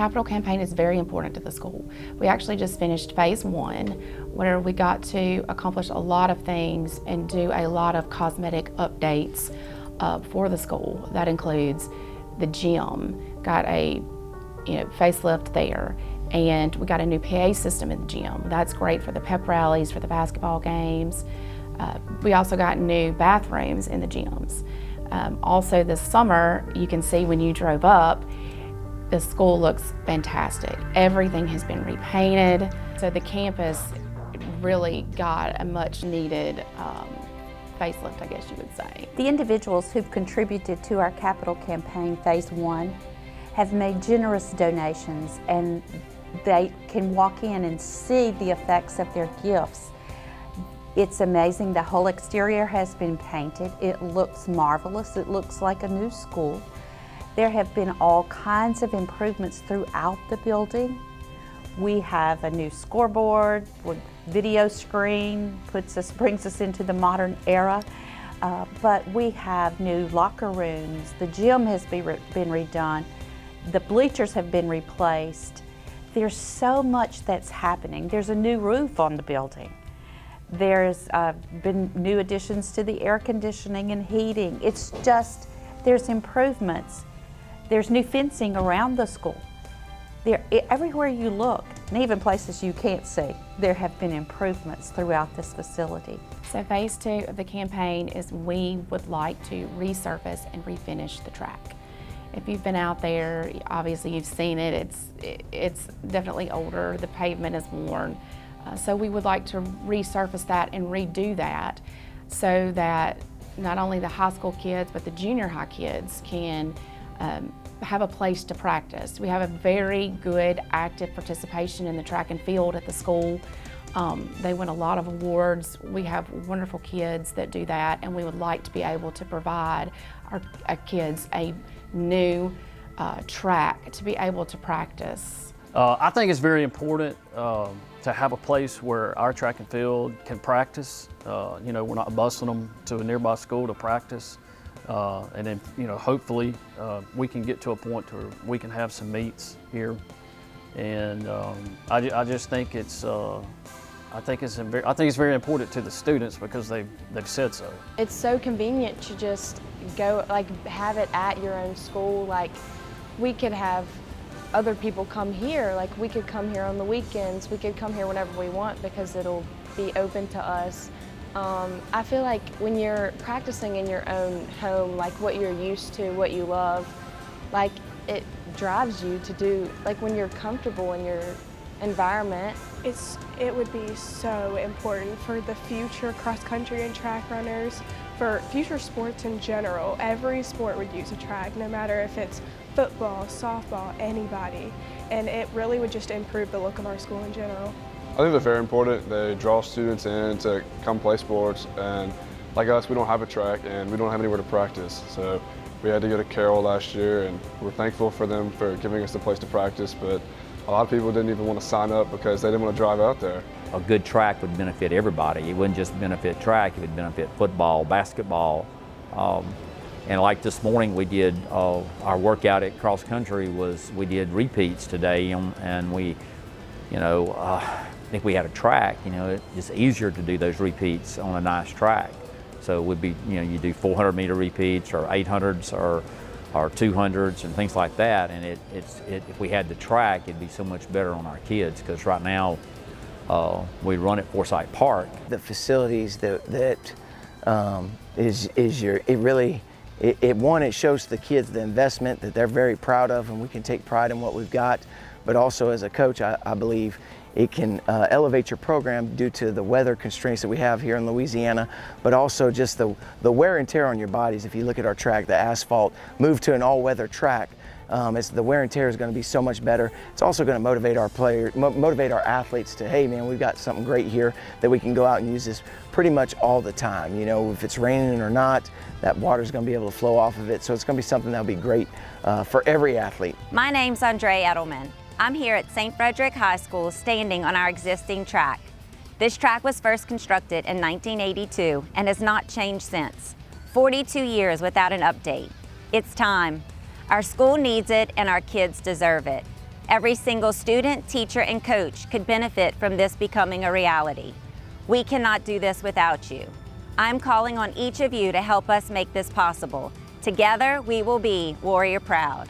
capital campaign is very important to the school. We actually just finished phase 1, where we got to accomplish a lot of things and do a lot of cosmetic updates for the school. That includes the gym, got a facelift there, and we got a new PA system in the gym. That's great for the pep rallies, for the basketball games. We also got new bathrooms in the gyms. Also this summer, you can see when you drove up, the school looks fantastic. Everything has been repainted. So the campus really got a much needed facelift, I guess you would say. The individuals who've contributed to our capital campaign phase 1 have made generous donations, and they can walk in and see the effects of their gifts. It's amazing. The whole exterior has been painted. It looks marvelous. It looks like a new school. There have been all kinds of improvements throughout the building. We have a new scoreboard with video screen, brings us into the modern era. But we have new locker rooms. The gym has been redone. The bleachers have been replaced. There's so much that's happening. There's a new roof on the building. There's been new additions to the air conditioning and heating. It's just, there's improvements. There's new fencing around the school. Everywhere you look, and even places you can't see, there have been improvements throughout this facility. So phase 2 of the campaign is we would like to resurface and refinish the track. If you've been out there, obviously you've seen it. It's definitely older. The pavement is worn. So we would like to resurface that and redo that so that not only the high school kids, but the junior high kids can have a place to practice. We have a very good active participation in the track and field at the school. They win a lot of awards. We have wonderful kids that do that, and we would like to be able to provide our kids a new track to be able to practice. I think it's very important to have a place where our track and field can practice. We're not busing them to a nearby school to practice. And then, hopefully we can get to a point where we can have some meets here. And I just think it's very important to the students because they've said so. It's so convenient to just go, have it at your own school. We could have other people come here. We could come here on the weekends. We could come here whenever we want because it'll be open to us. I feel like when you're practicing in your own home, what you're used to, what you love, it drives you to do, when you're comfortable in your environment. It would be so important for the future cross-country and track runners, for future sports in general. Every sport would use a track, no matter if it's football, softball, anybody. And it really would just improve the look of our school in general. I think they're very important. They draw students in to come play sports, and like us, we don't have a track and we don't have anywhere to practice. So we had to go to Carroll last year, and we're thankful for them for giving us the place to practice, but a lot of people didn't even want to sign up because they didn't want to drive out there. A good track would benefit everybody. It wouldn't just benefit track, it would benefit football, basketball. And like this morning we did, our workout at cross country we did repeats today, and we, if we had a track, it's easier to do those repeats on a nice track. So it would be, you do 400-meter repeats or 800s or 200s and things like that. And if we had the track, it'd be so much better on our kids, because right now we run at Forsyth Park. The facilities it shows the kids the investment that they're very proud of, and we can take pride in what we've got. But also as a coach, I believe it can elevate your program due to the weather constraints that we have here in Louisiana, but also just the wear and tear on your bodies. If you look at our track, the asphalt moved to an all-weather track. The wear and tear is going to be so much better. It's also going to motivate our players, motivate our athletes to, hey man, we've got something great here that we can go out and use this pretty much all the time. If it's raining or not, that water's going to be able to flow off of it. So it's going to be something that'll be great for every athlete. My name's Andre Edelman. I'm here at St. Frederick High School standing on our existing track. This track was first constructed in 1982 and has not changed since. 42 years without an update. It's time. Our school needs it and our kids deserve it. Every single student, teacher, and coach could benefit from this becoming a reality. We cannot do this without you. I'm calling on each of you to help us make this possible. Together, we will be Warrior Proud.